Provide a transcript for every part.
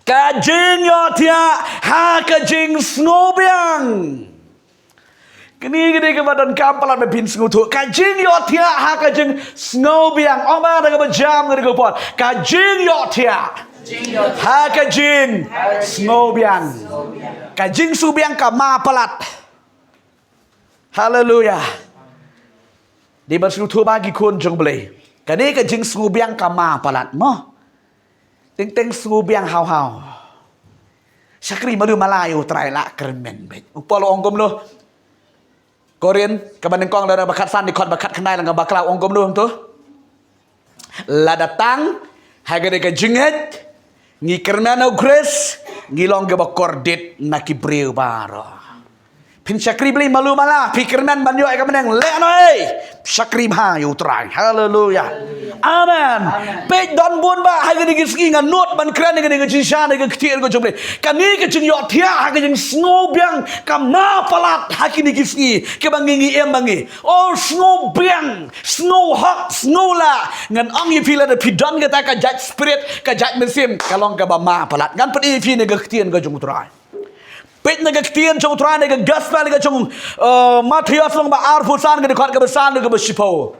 Kajing yo tia ha kajing snobiang. Kini gini kebadan kampalan mepin sengutu. Kajing yo tia ha kajing snobiang. Oma dengan berjam gini kepon. Kajing yo tia ha kajing snobiang. Kajing subiang kama palat. Haleluya. Di bersengutu bagi kun jong beli. Kini kajing snobiang kama palat mo. Ting subiang hau. Syakri malu Malayu try la kermen bet. Upalo onggom lo. Korean kaban kong la bakat san di kon bakat kenai lang baklau onggom lo tu. La datang hagade ka jinget ngi kermano grace ngilong ge bakordit nakibreu baro. Pin syakri beli malu mala pikirman banyo ay kamaneng le anoy. Syakri hayu try. Haleluya. Amen. Pej don bun ba ha gani giski nga not ban kran nga nga jinsha nga ktir go jomle. Kani ke jing yo thia ha jing snow biang kam na palat ha kini giski ke bangi em bangi. Oh snow biang, snow hot, snow la ngan ong yi pila de pidon ga ta ka jat spirit ka jat mesim kalong ka ba ma palat. Ngan pedi fi nga ktir go jong try. Pet naga ketian jong try naga gospel naga jong Matius long ba arfusan ga dekat ga besan ga besipo.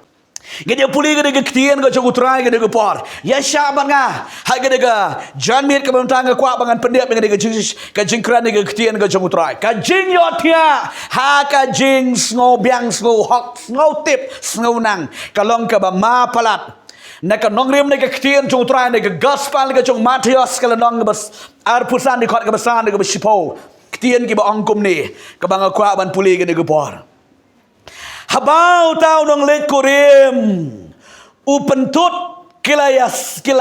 Gede puli ga ketian ga jong try ga ga por. Ya syaban nga ha ga John Mir ka bantang ga kwa bangan pendep ga Jesus ka jingkran ga ketian ga jong try. Ka jing yo tia ha ka jing snow biang snow hot snow tip snow nang kalong ka ba ma palat. Naka nongrim naka ketian jong try naga gospel ga jong Matius ka nong ga arfusan dekat ga besan ga besipo. Ketian ki ba angkum ni kabang akwa ban puli gani gupor habau tau nong let korim upentut kila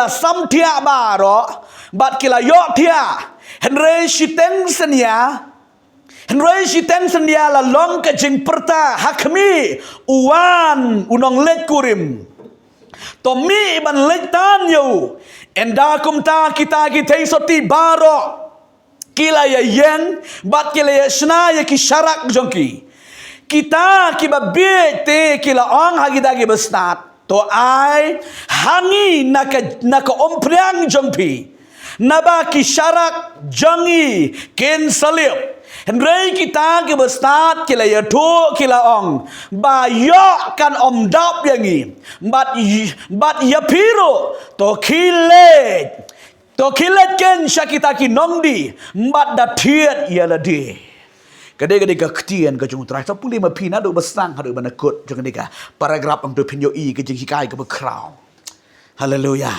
samtia baro bat kila yo tia henre shiteng senia la long ka jing perta hakmi uwan unong let korim tomi ban let tan yo endakum ta kita soti baro kila ya yen bat kila ya shna ya ki syarak jongki kita ki babete kila ong hagidagi besnat to ai hangi naka ompriang jongpi naba ki syarak jangi ken salib henrei kita ki besnat kila ya tu kila ong ba yo kan omdap yangi bat ya piro to kile to kilat ken syakitaki nongdi mbat da thiet ya la di kade ka ketian ka jung trai sa puli ma phina do basang hadu banakut jung ka paragraph am do pinyo i ka jing hikai ka bakraw haleluya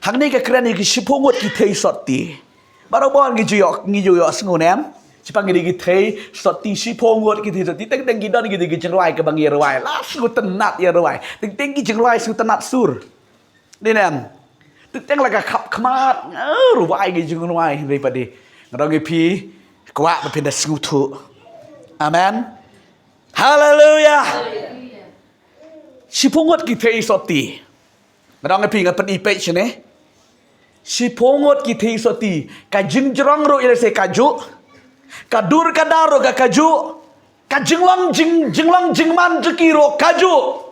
hangni ka krani ki sipongot ki thei sotti barobon ki juyok ngi juyok sngonem sipang ki thei sotti sipongot ki thei sotti teng ki don ki jingwai ka bangi rwai la su tenat ya rwai teng ki jingwai su tenat sur dinem Teng laga kap kemat, ruai gigi ruai daripada ngerong pi kuat berpindah sengutu. Amen. Haleluya. Si pungut kita isoti. Ngerong pi ngapen ipek sini. Si pungut kita isoti. Kajing jerong ro ilese kaju. Kadur kadaro ka kaju. Kajinglang jingman jekiro kaju.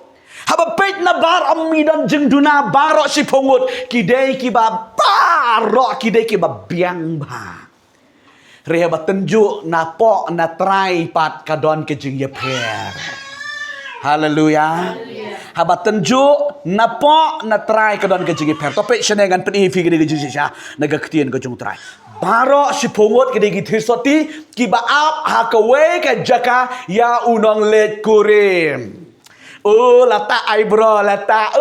Haba pet na bar amidan jeng duna barok si pungut kidai kiba barok kidai kiba biang ba reha batenjuk na pok na try pat kadon ke jeng ye per haleluya haba tenjuk na pok na try kadon ke jeng ye per topik sene ngan peni fi gede jeng sha naga ketien ke jeng try barok si pungut kidai ki thesoti kiba ap ha kawe ka jaka ya unong let kurim. Oh lata eyebrow lata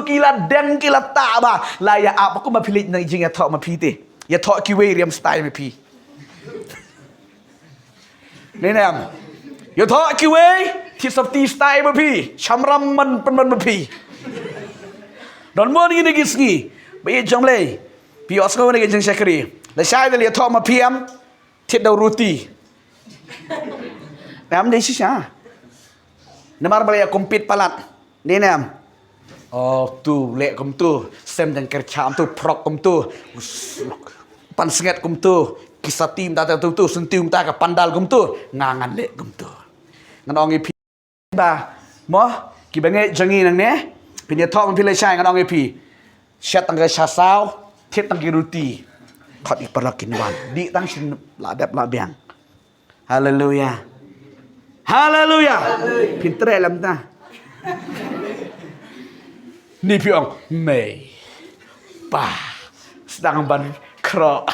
kila den kila ta ba la ya apa ko ma pilit na jing ya thok ma pi te ya thok ki we riam style ma pi ni nam ya thok ki we thi sap ti style ma pi chamram man ma pi don mo ni gi ski be jong le pi osko ni jing shakri la shai le ya thok ma piam thit daw roti nam de shi sha Namar balaya kompit palat. Ni nam. Oh tu lek kum tu. Sem dan kercam tu prok kum tu. Pan sengat kum tu. Kisah tim ta tu sentim ta ka pandal kum tu. Ngangan lek kum tu. Ngan ongi pi ba. Mo ki bangai jangi nang ne. Pinya thok pi le shai ngan ongi pi. Shat tang ka sha sao. thiết tăng cái ruti khát đi parakin wan đi tăng xin là đẹp là biang hallelujah hallelujah pintere lam ta ni piong mei pa sedang ban kro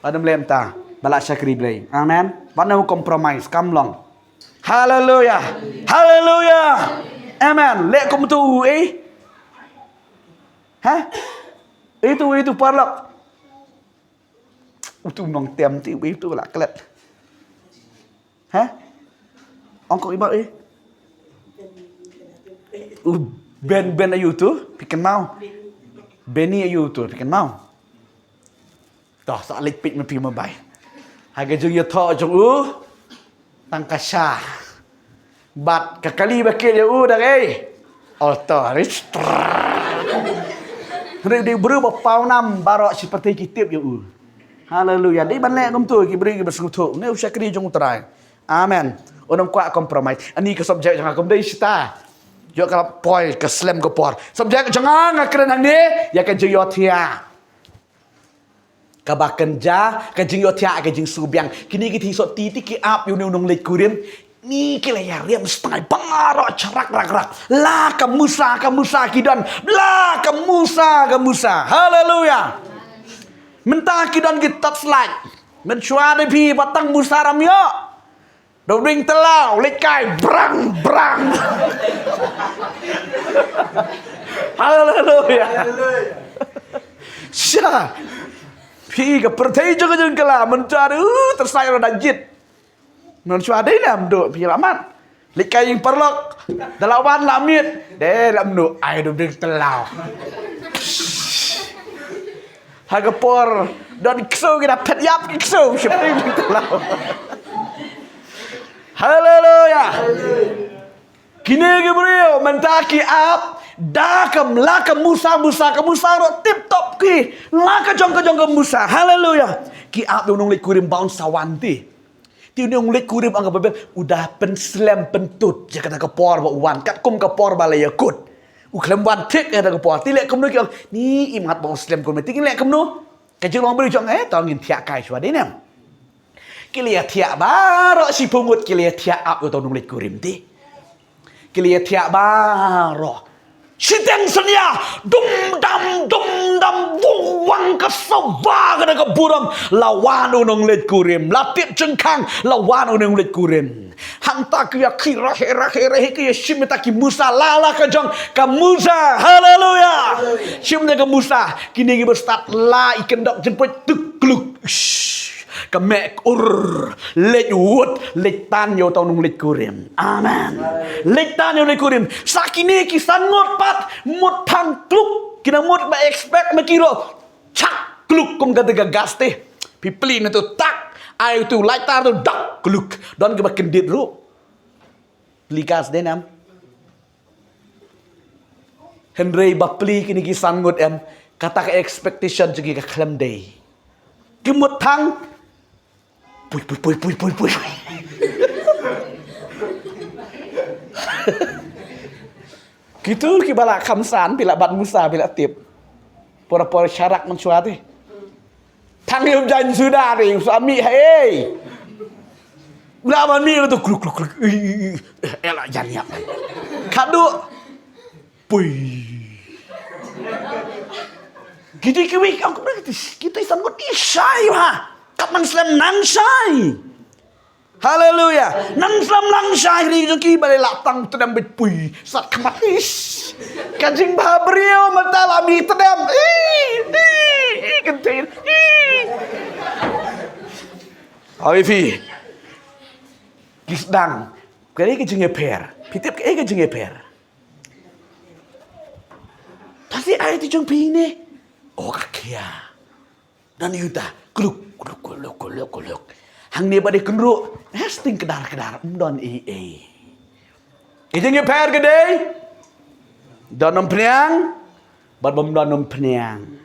adam lem ta balak syakri blay amen wana compromise kam long hallelujah hallelujah amen lek kum tu hả itu parlak itu nong tem ti itu là klet hả ông có ibarat ben ayu tu pikan mau Benny ayu tu pikan mau toh sa lik pit pi ma bai haga jung ya tho jung tang kasha bat ka kali bakil ya dah otoris dia berapa nam barok seperti kitab ya haleluya di ban lek kum tu ki beri ki bersekutu ne usah kri jung terai amen onam kwa compromise ani ke subjek jangan kum dei sita yo kala poi ke slam ke por subjek jangan ngakren hang ni ya kan jeng yo thia ka ba kenja ka jeng yo thia ka jeng subyang kini ki thi so ti ki ap yu nung lek kurim ni kila ya riam setengah bangarok cerak rak la ka Musa kidan la ka Musa haleluya mentah kidan kita slide menchua de pi batang Musa ramyo do ring telau lekai brang haleluya sya pi ka pertai jaga kala mentah tersayang danjit menchua de nam do pi lamat lekai yang perlok dalawan lamit de lam do ai do ring telau Hagapor dan kso kita pet yap kso seperti itu lah. Haleluya. Kini Gabriel mentaki ap dakam laka Musa ro tip top ki laka jong ke Musa. Haleluya. Ki ap nung lek kurim baun sawanti. Ti nung lek kurim anggap bebel udah penslam pentut ya kata kepor ba wan kat kum kepor balai yakut. Uklam wan tik ada ke por ti lek kum nu ki ni imat bang muslim kum ti lek kum nu ka jeng long beri jong tong ngin tiak kai chwa de nem ki le tiak baro si pungut ki le tiak ap to nung lek kurim ti ki le tiak baro sidang senya dum dam wang ka sawa ka ka buram lawan nung lek kurim lapit jengkang lawan nung lek kurim hanta kia kira hera ki shimta ki Musa lala ka jong ka Musa haleluya shimta ka Musa kini ki berstat la ikendok jemput tukluk ka mek lek wut lek tan yo tau nung lek kurim amen lek tan yo lek kurim sakini ki sangot pat mut thang kluk kina mut ba expect makiro chak kluk kum ka gagas teh pipli na tu tak ai tu lai tar tu dak kluk don ke bakin dit ru likas denam Henry bapli kini ki sangot em kata ke expectation jegi ka klem day kimut thang pui gitu ki bala khamsan bila bat Musa bila tip pora syarak mensuati thang yum jan sudah ni suami hey ulah man mi tu kluk elak janiap kadu pui gitu kiwi aku gitu sangot isai ha kapan slam nang sai haleluya nang slam lang sai ri ki bale latang tedam bet pui sat kematis kajing babrio mentalami tedam kentin Awifi kisdang kali ke jenge per pitip ke jenge per tapi ai ti jong pi ne oh kakia dan yuta kluk hang ni bade kenru hasting kedar don jenge per gede don pniang bad bom don pniang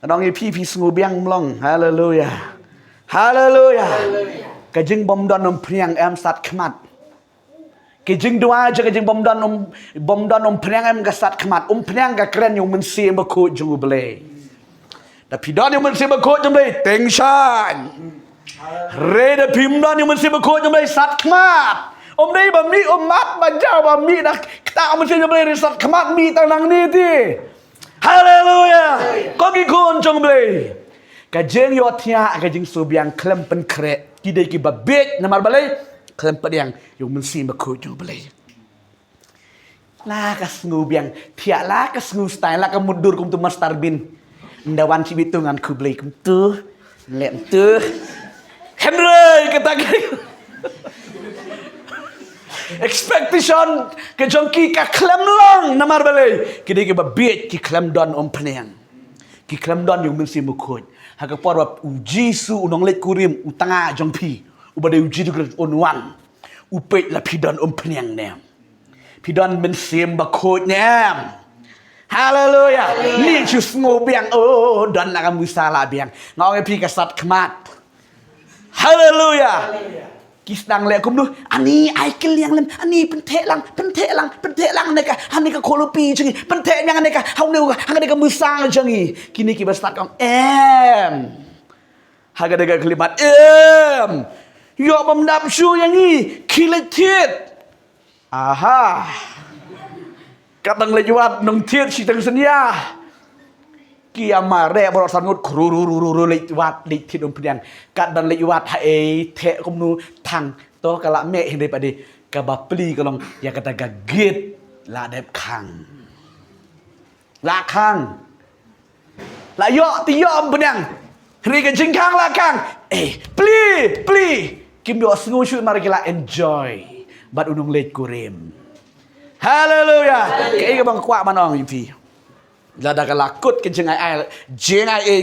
Nong pi sengu biang mlong haleluya haleluya ka jing bom don nom priang em sat khmat Kejeng dua aja kejeng bom don penang em gasat kemat penang ga keren yung mensi bakut jung belai. Tapi don yung mensi bakut jung belai tension. Re pim don yung mensi bakut jung belai sat kemat. Đây bà mi mat bà chào bà mi đã tạo mensi jung belai sat kemat mi tanang ni ti. Hallelujah. Có cái con jung belai. Kejeng yo tia kejeng subiang klem pen kre. Kidai ki babet namar balai. Klem yang yung mensi bakut yung belai. Lah kas ngubiang tiak lah kas ngu style lah kemudur kum tu mas tarbin. Ndawan cibit tu ngan ku belai kum tu. Lem tu. Henry kata expectation ke jongki ka klem long namar balai. Kidai ki babet ki klem don penang. Ki klem don yung mensi bakut. Haka por wa uji su unong let kurim utanga jongpi. Ubade uji tu onwan. Upet la pidon penang nem. Pidon mensim bakut nem. Hallelujah. Ni chus ngobiang don nak musala biang. Ngau pi kasat kemat. Hallelujah. Kisdang le kum du ani ai kel yang lem ani penthe lang neka ani ka kolopi jengi penthe yang neka hau neu hang neka musang jengi kini ki bastat kong haga dega kelimat yo bamdap shu yang ni kiletit aha katang lejuat nong tiet si tang senya kiamare borok sangut kruru lejuat litit penang kadang lejuat hae the kumnu thang to kala me hinde padi ka bapli kalong ya kata gagit la dep khang la khang la yo ti yo penang ri ka jing khang la khang pli kim yo sngu shu mari kila enjoy bat unong let kurim hallelujah ke bang kwa manong pi lada kalakut ke jeng ai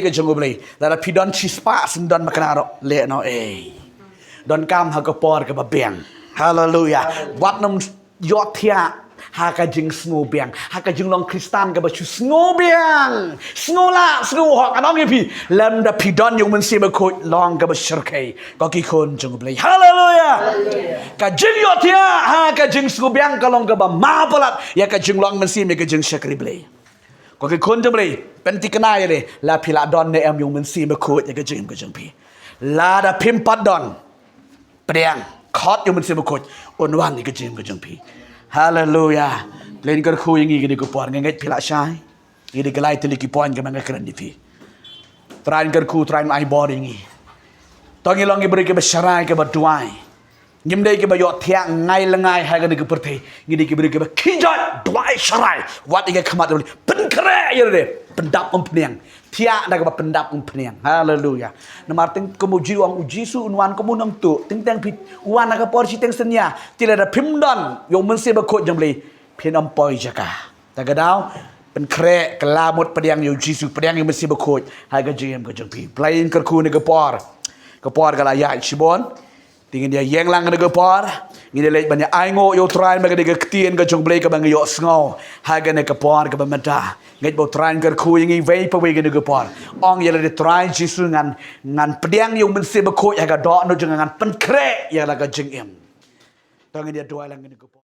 ke jeng oblei lada pidon chispa sendon makanaro le no don kam ha ko por ke babeng hallelujah wat nom yo thia ha ka jing sngo beng ha ka jing long kristan ka ba chu sngo beng sngo la sngo ho anong ye pi lam da pidon yung men se ba ko long ka ba shirkai ko ki kon jeng oblei hallelujah ka jing yo thia ha ka jing sngo beng ka long ka ba ma palat ya ka jing long men se me ka jing shakri blei ko ke kon jeng blei penti kana ye le la pila don ne em yung men se ba ko ya ka jing pi la da pim pat don Pedang khot yung mensi bakut onwan ni kejeng pi hallelujah len kar khu yang ngi ko por ngai phila sai ngi de galai teli ki pon ka mangai kran di pi train kar khu train ai boring ngi to ngi long ngi beri ke besharai ke baduai ngim dei ke ba yo thiang ngai langai ha ga ni ke perthei ngi de ke beri ke ba kijot duai sharai wat ngi khamat pen kre ye de pendap penang Tia ada ke pendap penang. Hallelujah. Namar teng kemuji wang uji su unwan kemunang tu. Teng pit wan nak porsi teng senya. Tidak ada pimdon yang mensi bakut jambli. Pin ampoi jaka. Tagadau pen kre kelamut pedang yang uji su pedang yang mensi bakut. Haga jem ke jampi. Plain kerku ni kepor. Kepor kala ya shibon. Tingin dia yang lang ke kepor. Ngide lej banyak aingo yo train bagi dia ketien ke jong blei ke bang yo sngo. Haga ne kepor ke bamata. Ngai bo train ker khu yang vei pa wei ke ne kepor. Ong yele de train jisu ngan pedang yo mense be ko ya ga do no jeng ngan pen kre ya la ga jeng em. Tang dia dua lang ne kepor.